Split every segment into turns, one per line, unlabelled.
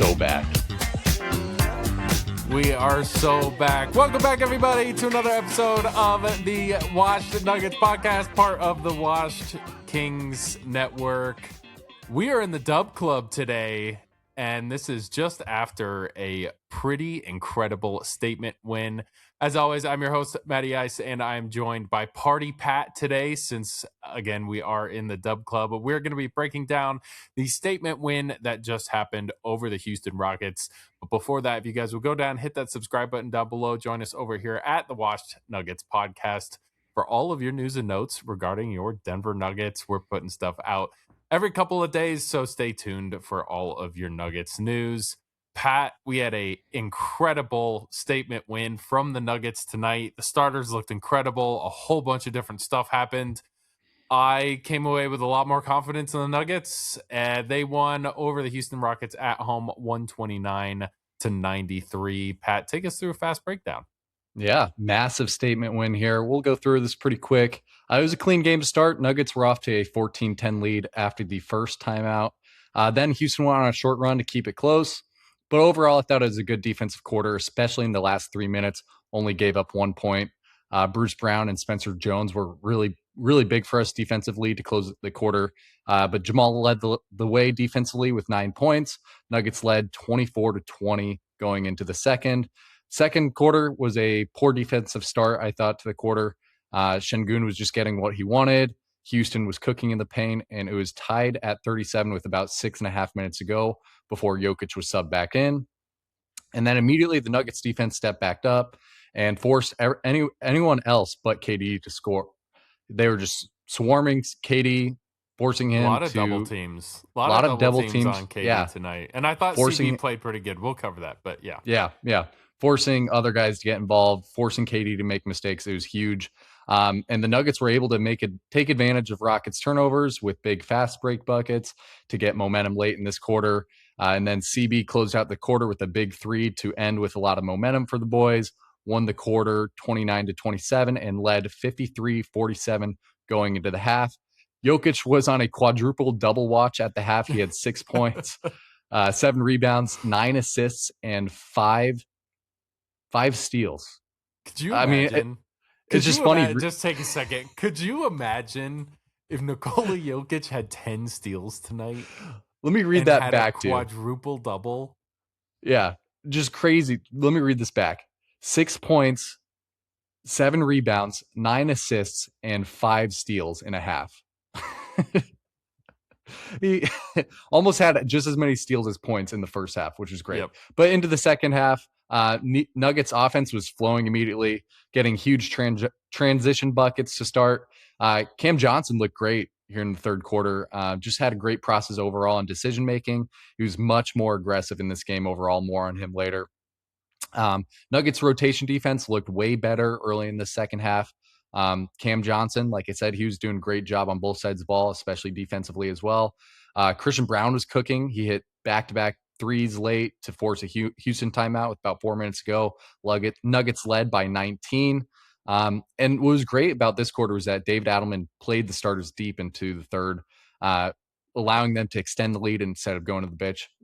so back.
We are so back. Welcome back, everybody, to another episode of the Washed Nuggets podcast, part of the Washed Kings Network. We are in the Dub Club today, and this is just after a pretty incredible statement win. As always, I'm your host, Matty Ice, and I'm joined by Party Pat today, since, again, we are in the Dub Club. But we're going to be breaking down the statement win that just happened over the Houston Rockets. But before that, if you guys will go down, hit that subscribe button down below, join us over here at the Washed Nuggets podcast for all of your news and notes regarding your Denver Nuggets. We're putting stuff out every couple of days, so stay tuned for all of your Nuggets news. Pat, we had a incredible statement win from the Nuggets tonight. The starters looked incredible. A whole bunch of different stuff happened. I came away with a lot more confidence in the Nuggets. They won over the Houston Rockets at home 129-93. Pat, take us through a fast breakdown.
Yeah, massive statement win here. We'll go through this pretty quick. It was a clean game to start. Nuggets were off to a 14-10 lead after the first timeout. Then Houston went on a short run to keep it close. But overall, I thought it was a good defensive quarter, especially in the last 3 minutes. Only gave up 1 point. Bruce Brown and Spencer Jones were really big for us defensively to close the quarter. But Jamal led the way defensively with 9 points. Nuggets led 24-20 going into the second. Second quarter was a poor defensive start, I thought, to the quarter. Şengün was just getting what he wanted. Houston was cooking in the paint, and it was tied at 37 with about 6.5 minutes to go before Jokic was subbed back in. And then immediately the Nuggets defense stepped back up and forced anyone else but KD to score. They were just swarming KD, forcing him to...
A lot of double teams. A lot of double teams on KD tonight. And I thought CB played pretty good. We'll cover that, but yeah.
Yeah. Forcing other guys to get involved, forcing KD to make mistakes. It was huge. And the Nuggets were able to take advantage of Rockets' turnovers with big fast break buckets to get momentum late in this quarter. And then CB closed out the quarter with a big three to end with a lot of momentum for the boys. Won the quarter 29-27 and led 53-47 going into the half. Jokic was on a quadruple double watch at the half. He had 6 points, 7 rebounds, 9 assists, and 5 steals.
Could you imagine?
It's just funny.
Just take a second. Could you imagine if Nikola Jokic had 10 steals tonight?
Let me read that back to you.
Quadruple double.
Yeah, just crazy. Let me read this back. 6 points, 7 rebounds, 9 assists, and 5 steals in a half. He almost had just as many steals as points in the first half, which is great. Yep. But into the second half, Nuggets offense was flowing immediately, getting huge transition buckets to start. Cam Johnson looked great here in the third quarter. Just had a great process overall in decision making. He was much more aggressive in this game overall. More on him later. Nuggets rotation defense looked way better early in the second half. Cam Johnson, like I said, he was doing a great job on both sides of the ball, especially defensively as well. Christian Braun was cooking. He hit back-to-back threes late to force a Houston timeout with about 4 minutes to go. Nuggets led by 19. And what was great about this quarter was that David Adelman played the starters deep into the third, allowing them to extend the lead instead of going to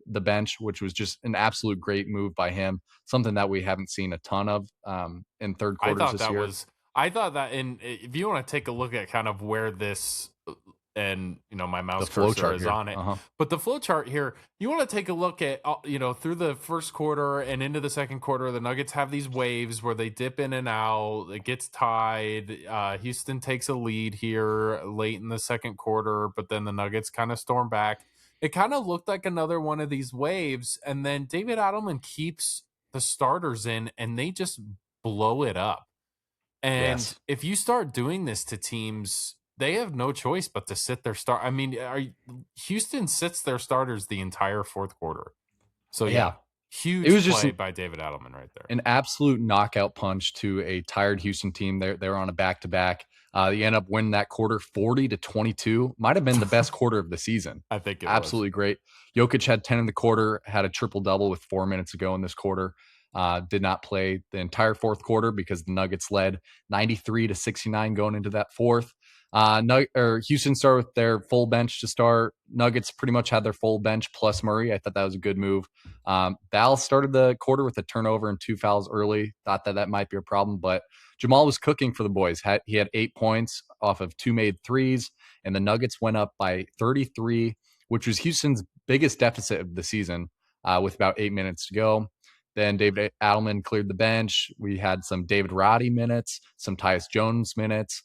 the bench, which was just an absolute great move by him. Something that we haven't seen a ton of in third quarters this year.
I thought that if you want to take a look at kind of where this, and my mouse cursor is on it, but the flow chart here, you want to take a look at through the first quarter and into the second quarter, the Nuggets have these waves where they dip in and out. It gets tied. Houston takes a lead here late in the second quarter, but then the Nuggets kind of storm back. It kind of looked like another one of these waves, and then David Adelman keeps the starters in, and they just blow it up. And if you start doing this to teams, they have no choice but to sit their start. I mean, Houston sits their starters the entire fourth quarter. So huge play by David Adelman right there.
An absolute knockout punch to a tired Houston team. They're on a back-to-back. They end up winning that quarter 40-22. Might have been the best quarter of the season.
I think it
absolutely
was.
Great. Jokic had 10 in the quarter, had a triple-double with 4 minutes to go in this quarter. Did not play the entire fourth quarter because the Nuggets led 93-69 going into that fourth. Houston started with their full bench to start. Nuggets pretty much had their full bench plus Murray. I thought that was a good move. Val started the quarter with a turnover and 2 fouls early. Thought that might be a problem, but Jamal was cooking for the boys. He had 8 points off of 2 made threes, and the Nuggets went up by 33, which was Houston's biggest deficit of the season with about 8 minutes to go. Then David Adelman cleared the bench. We had some David Roddy minutes, some Tyus Jones minutes.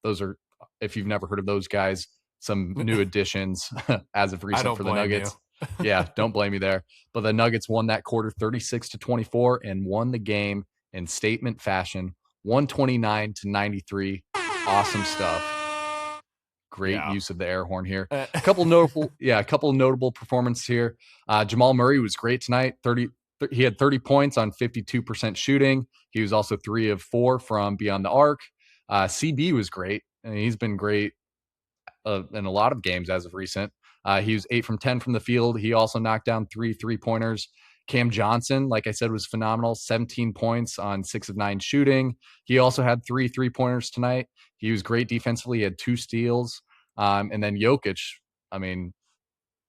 Those are, if you've never heard of those guys, some new additions as of recent for the Nuggets. Yeah, don't blame me there. But the Nuggets won that quarter 36-24 and won the game in statement fashion, 129-93. Awesome stuff. Great use of the air horn here. A couple notable performances here. Jamal Murray was great tonight. He had 30 points on 52% shooting. He was also 3 of 4 from beyond the arc. CB was great, and he's been great in a lot of games as of recent. He was 8 from 10 from the field. He also knocked down 3 3-pointers. Cam Johnson, like I said, was phenomenal. 17 points on 6 of 9 shooting. He also had 3 3-pointers tonight. He was great defensively. He had 2 steals. And then Jokic, I mean,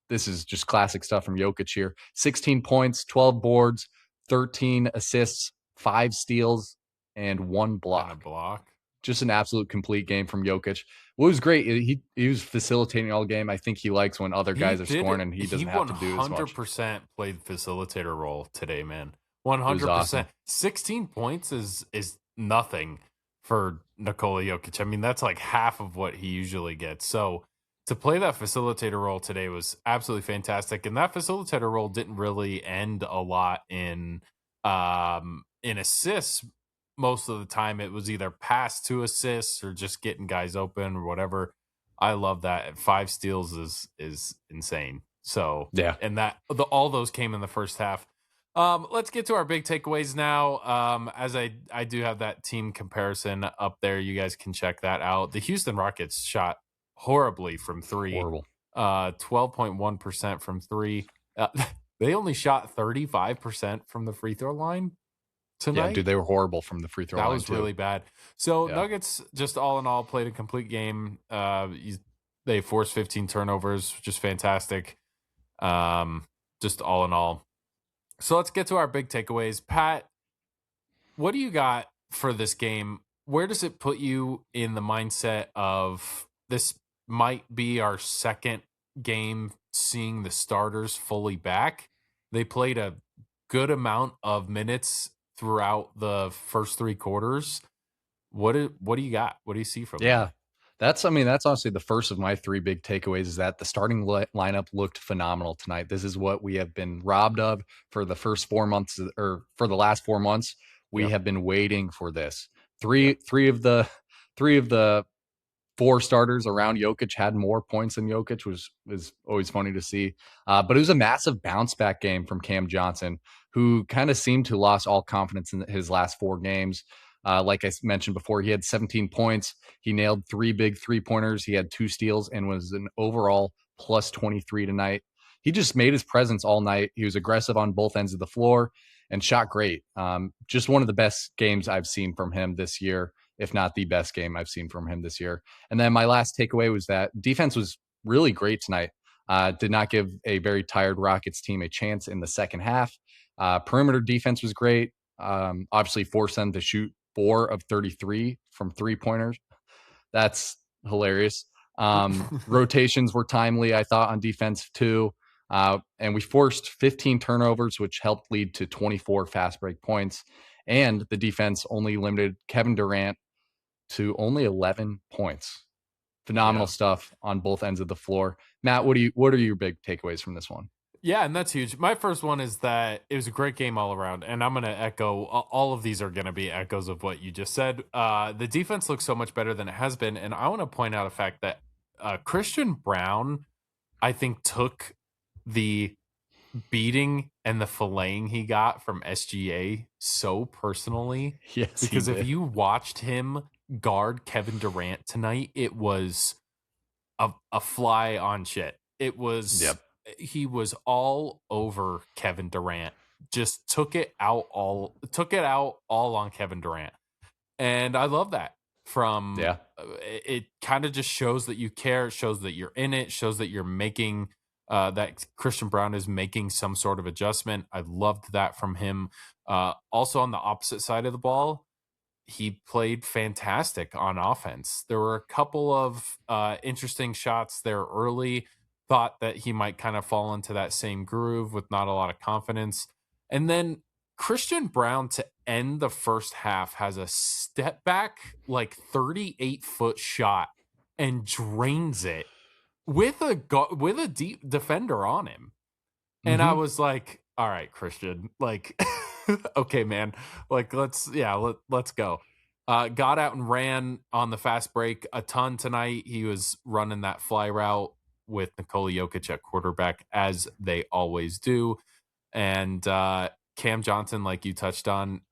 this is just classic stuff from Jokic here. 16 points, 12 boards, 13 assists, 5 steals, and 1 block. Just an absolute complete game from Jokic. Well, it was great. He was facilitating all game. I think he likes when other guys are scoring and he doesn't have to do as much.
100% played facilitator role today, man. 100%. Awesome. 16 points is nothing for Nikola Jokic. I mean, that's like half of what he usually gets. So to play that facilitator role today was absolutely fantastic. And that facilitator role didn't really end a lot in assists. Most of the time it was either pass to assists or just getting guys open or whatever. I love that. 5 steals is insane. So
yeah,
and all those came in the first half. Let's get to our big takeaways now. As I do have that team comparison up there. You guys can check that out. The Houston Rockets shot horribly from 3.
Horrible.
12.1% from 3. They only shot 35% from the free throw line tonight.
Yeah, dude, they were horrible from the free throw line.
That was really bad. So Nuggets, just all in all, played a complete game. They forced 15 turnovers, which is fantastic. Just all in all. So let's get to our big takeaways. Pat, what do you got for this game? Where does it put you in the mindset of this might be our second game seeing the starters fully back? They played a good amount of minutes throughout the first 3 quarters. What do you got? What do you see from them?
That's honestly the first of my 3 big takeaways is that the starting lineup looked phenomenal tonight. This is what we have been robbed of for the first 4 months, or for the last 4 months. We have been waiting for this. Three of the 4 starters around Jokic had more points than Jokic, was always funny to see. But it was a massive bounce back game from Cam Johnson, who kind of seemed to lost all confidence in his last 4 games. Like I mentioned before, he had 17 points. He nailed 3 big 3-pointers. He had 2 steals and was an overall plus 23 tonight. He just made his presence all night. He was aggressive on both ends of the floor and shot great. Just one of the best games I've seen from him this year, if not the best game I've seen from him this year. And then my last takeaway was that defense was really great tonight. Did not give a very tired Rockets team a chance in the second half. Perimeter defense was great. Obviously forced them to shoot 4 of 33 from 3-pointers. That's hilarious. Rotations were timely, I thought, on defense too. And we forced 15 turnovers, which helped lead to 24 fast break points. And the defense only limited Kevin Durant to only 11 points. Phenomenal stuff on both ends of the floor. Matt, what are your big takeaways from this one?
Yeah, and that's huge. My first one is that it was a great game all around, and I'm going to echo, all of these are going to be echoes of what you just said. The defense looks so much better than it has been, and I want to point out a fact that Christian Braun, I think, took the beating and the filleting he got from SGA so personally.
Yes,
because if you watched him guard Kevin Durant tonight, it was a fly on shit. It was...
Yep.
He was all over Kevin Durant. Just took it out all on Kevin Durant. And I love that from
Yeah.
it kind of just shows that you care. It shows that you're in it. Shows that you're making that Christian Braun is making some sort of adjustment. I loved that from him. Also on the opposite side of the ball, he played fantastic on offense. There were a couple of interesting shots there early. Thought that he might kind of fall into that same groove with not a lot of confidence. And then Christian Braun to end the first half has a step back, like 38-foot shot and drains it with a deep defender on him. And I was like, all right, Christian, like, okay, man, like, let's go. Got out and ran on the fast break a ton tonight. He was running that fly route with Nikola Jokic at quarterback, as they always do. And Cam Johnson, like you touched on,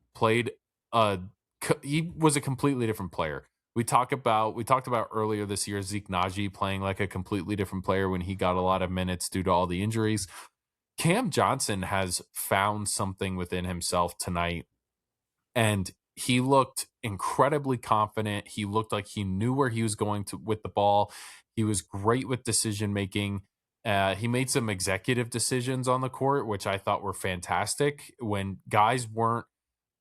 he was a completely different player. We talked about earlier this year Zeke Naji playing like a completely different player when he got a lot of minutes due to all the injuries. Cam Johnson has found something within himself tonight, and he looked incredibly confident. He looked like he knew where he was going to with the ball. He was great with decision making. He made some executive decisions on the court, which I thought were fantastic. When guys weren't,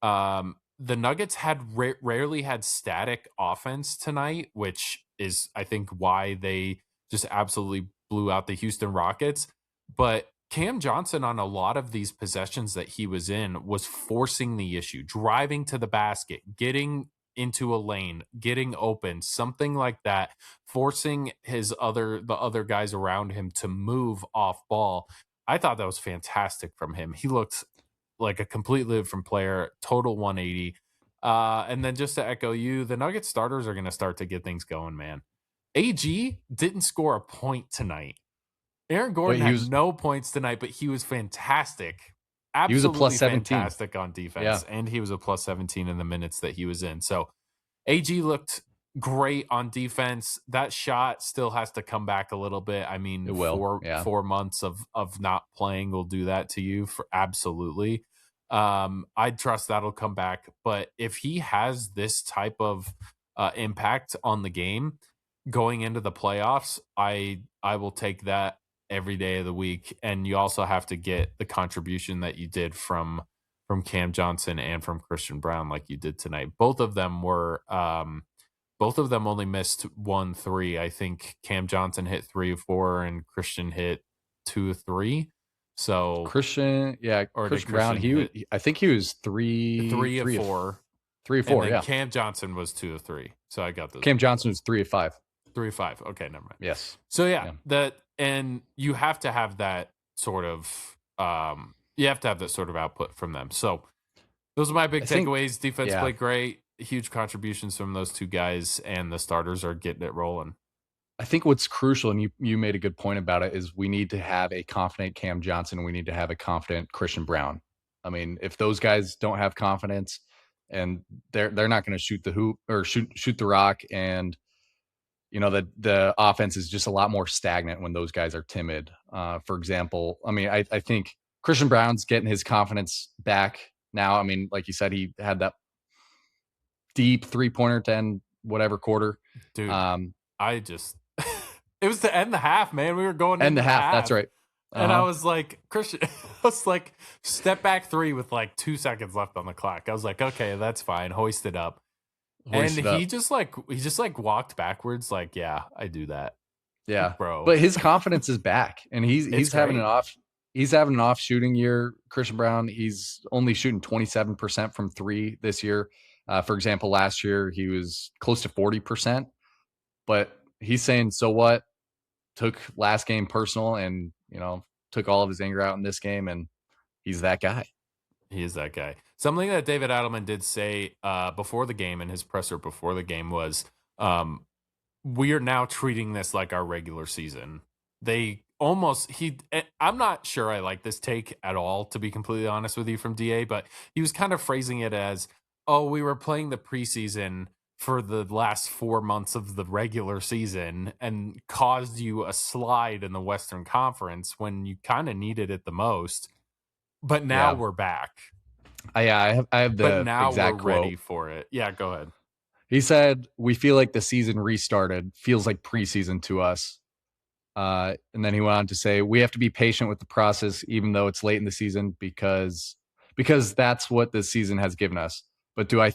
the Nuggets had rarely had static offense tonight, which is, I think, why they just absolutely blew out the Houston Rockets. But Cam Johnson, on a lot of these possessions that he was in, was forcing the issue, driving to the basket, getting into a lane, getting open, something like that, forcing the other guys around him to move off ball. I thought that was fantastic from him. He looked like a completely different player, total 180. And then just to echo you, the Nuggets starters are going to start to get things going, man. AG didn't score a point tonight. Aaron Gordon had no points tonight, but he was fantastic. Absolutely,
he was a plus 17.
Fantastic on defense. Yeah. And he was a plus 17 in the minutes that he was in. So AG looked great on defense. That shot still has to come back a little bit. I mean, 4 months of not playing will do that to you for absolutely. I trust that'll come back. But if he has this type of impact on the game going into the playoffs, I will take that every day of the week. And you also have to get the contribution that you did from Cam Johnson and from Christian Braun, like you did tonight. Both of them only missed 1-3. I think Cam Johnson hit 3 of 4 and Christian hit 2 of 3. So
Christian Braun, I think he was 3
of 4.
3 of 4,
and
yeah.
Cam Johnson was 2 of 3. So I got those.
Cam Johnson was 3 of 5.
3 of 5. Okay, never mind.
Yes.
So and you have to have that sort of output from them. So those are my big takeaways. Defense played great. Huge contributions from those two guys, and the starters are getting it rolling.
I think what's crucial, and you made a good point about it, is we need to have a confident Cam Johnson. And we need to have a confident Christian Braun. I mean, if those guys don't have confidence, and they're not going to shoot the hoop or shoot the rock, and the offense is just a lot more stagnant when those guys are timid. For example, I mean, I think Christian Braun's getting his confidence back now. I mean, like you said, he had that deep 3-pointer to end whatever quarter.
Dude, it was to end the half, man. We were going end the half.
That's right.
And I was like, Christian, I was like, step back 3 with like 2 seconds left on the clock. I was like, okay, that's fine. Hoist it up. He just walked backwards. Like, yeah, I do that.
Yeah,
bro.
But his confidence is back, and he's having an off shooting year. Christian Braun, he's only shooting 27% from 3 this year. For example, last year he was close to 40%. But he's saying, so what? Took last game personal, and took all of his anger out in this game, and he's that guy.
He is that guy. Something that David Adelman did say before the game, in his presser before the game, was we are now treating this like our regular season. I'm not sure I like this take at all, to be completely honest with you, from DA, but he was kind of phrasing it as, oh, we were playing the preseason for the last 4 months of the regular season and caused you a slide in the Western Conference when you kind of needed it the most. But now we're back.
I have the
but now
exact
we're ready
quote.
For it. Yeah, go ahead.
He said, "We feel like the season restarted. Feels like preseason to us." And then he went on to say, "We have to be patient with the process, even though it's late in the season, because that's what this season has given us. But I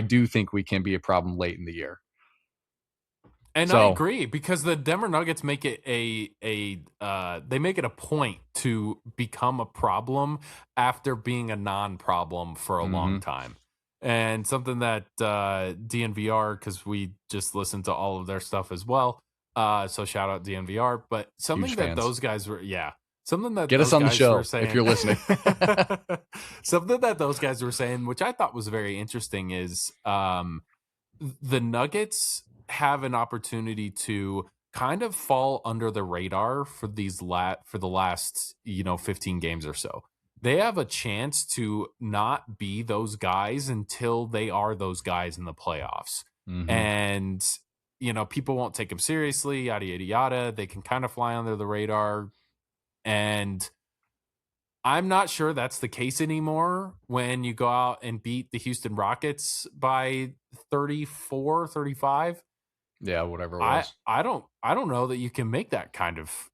do think we can be a problem late in the year."
And I
So,
agree, because the Denver Nuggets make it they make it a point to become a problem after being a non-problem for a long
mhm,
time. And something that DNVR, because we just listened to all of their stuff as well. So shout out DNVR. But
huge
something that
fans.
those guys were, something that
Get us
those
on the
guys were
show if
saying,
you're listening.
something that those guys were saying, which I thought was very interesting, is the Nuggets have an opportunity to kind of fall under the radar for for the last 15 games or so. They have a chance to not be those guys until they are those guys in the playoffs.
Mhm.
And people won't take them seriously, yada yada yada. They can kind of fly under the radar, and I'm not sure that's the case anymore when you go out and beat the Houston Rockets by 34, 35.
Yeah, whatever it
I
was.
I don't know that you can make that kind of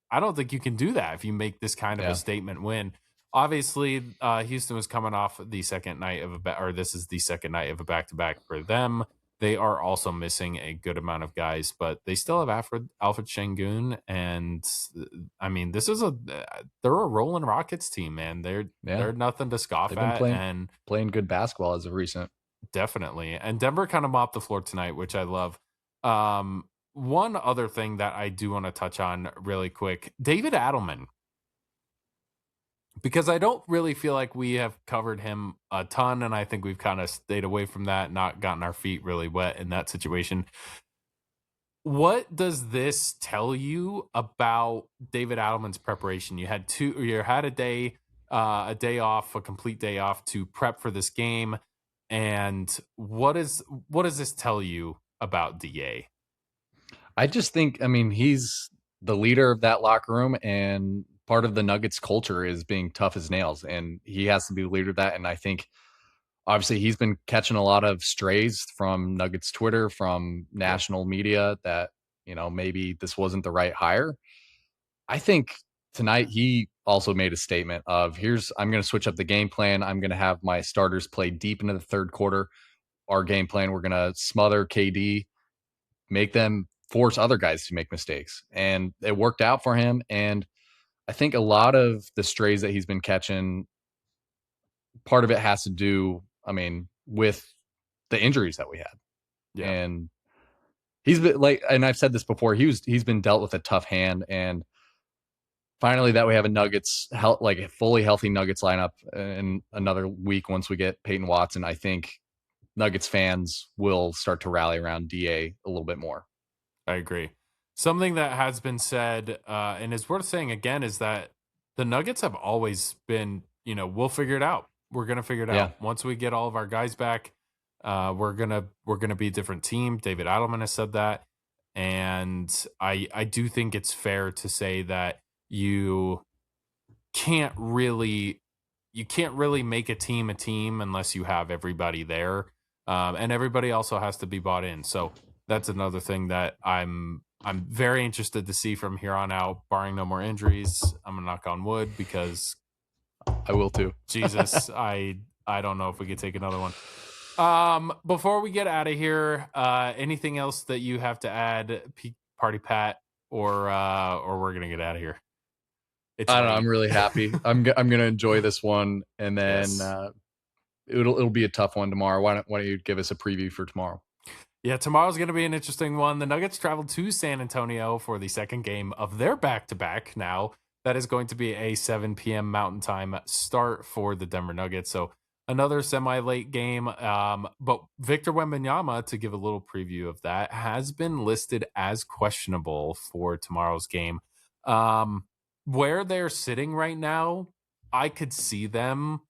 I don't think you can do that if you make this kind of a
Yeah.
statement win. Obviously, Houston was coming off the second night of or this is the second night of a back to back for them. They are also missing a good amount of guys, but they still have Alfred Şengün, and I mean, this is they're a rolling Rockets team, man.
Yeah.
They're nothing to scoff
They've been
at,
playing
and
playing good basketball as of recent.
definitely. And Denver kind of mopped the floor tonight, which I love. One other thing that I do want to touch on really quick, David Adelman, because I don't really feel like we have covered him a ton, and I think we've kind of stayed away from that, not gotten our feet really wet in that situation. What does this tell you about David Adelman's preparation? You had a day off, a complete day off to prep for this game. And what does this tell you about DA?
I just think, I mean, he's the leader of that locker room, and part of the Nuggets culture is being tough as nails, and he has to be the leader of that. And I think obviously he's been catching a lot of strays from Nuggets Twitter, from
Yep.
national media that, maybe this wasn't the right hire. I think tonight he also made a statement of, I'm going to switch up the game plan. I'm going to have my starters play deep into the third quarter. Our game plan, we're going to smother KD, make them force other guys to make mistakes. And it worked out for him. And I think a lot of the strays that he's been catching, part of it has to do, I mean, with the injuries that we had.
Yeah.
And he's been like, and I've said this before, he's been dealt with a tough hand. And finally that we have a Nuggets like a fully healthy Nuggets lineup in another week once we get Peyton Watson, I think Nuggets fans will start to rally around DA a little bit more.
I agree. Something that has been said and is worth saying again is that the Nuggets have always been, we'll figure it out. We're gonna figure it
Yeah.
out once we get all of our guys back. We're gonna be a different team. David Adelman has said that, and I do think it's fair to say that you can't really make a team unless you have everybody there, and everybody also has to be bought in. So that's another thing that I'm very interested to see from here on out, barring no more injuries. I'm gonna knock on wood, because
I will too.
Jesus, I don't know if we could take another one. Before we get out of here, anything else that you have to add, Party Pat, or we're gonna get out of here? It's
I don't know.
late.
I'm really happy. I'm gonna enjoy this one, and then
Yes.
It'll be a tough one tomorrow. Why don't you give us a preview for tomorrow?
Yeah, tomorrow's going to be an interesting one. The Nuggets travel to San Antonio for the second game of their back-to-back now. That is going to be a 7 p.m. Mountain Time start for the Denver Nuggets. So another semi-late game. But Victor Wembanyama, to give a little preview of that, has been listed as questionable for tomorrow's game. Where they're sitting right now, I could see them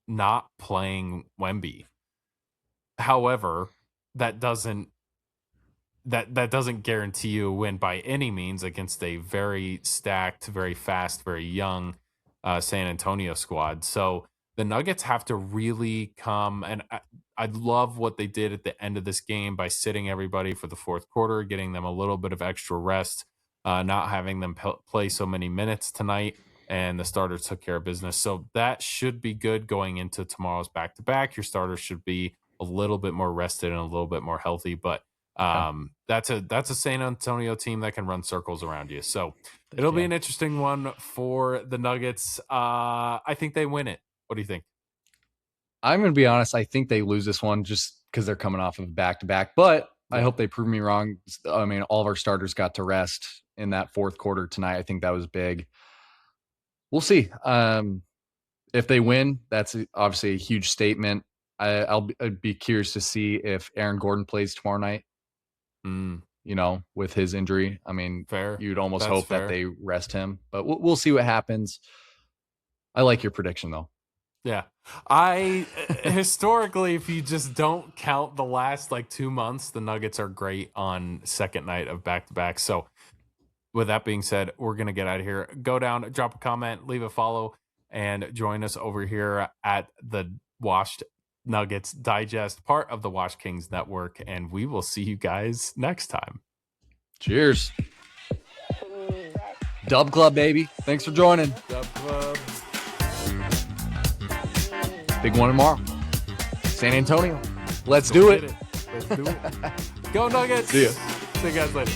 not playing Wemby. However, that doesn't that doesn't guarantee you a win by any means against a very stacked, very fast, very young San Antonio squad. So the Nuggets have to really come, and I love what they did at the end of this game by sitting everybody for the fourth quarter, getting them a little bit of extra rest, not having them play so many minutes tonight, and the starters took care of business. So that should be good going into tomorrow's back-to-back. Your starters should be a little bit more rested and a little bit more healthy, but that's a San Antonio team that can run circles around you. So it'll be an interesting one for the Nuggets. I think they win it. What do you think?
I'm going to be honest. I think they lose this one just because they're coming off of a back-to-back, but I hope they prove me wrong. I mean, all of our starters got to rest in that fourth quarter tonight. I think that was big. We'll see. If they win, that's obviously a huge statement. I'd be curious to see if Aaron Gordon plays tomorrow night. With his injury. I mean, you'd almost hope that they rest him, but we'll see what happens. I like your prediction, though.
Yeah. Historically, if you just don't count the last 2 months, the Nuggets are great on second night of back-to-back. So with that being said, we're going to get out of here. Go down, drop a comment, leave a follow, and join us over here at the Washed Nuggets Digest, part of the Wash Kings Network, and we will see you guys next time.
Cheers. Dub Club, baby. Thanks for joining.
Dub Club.
Big one tomorrow. San Antonio. Let's do it.
Let's do it. Go Nuggets.
See ya.
See you guys later.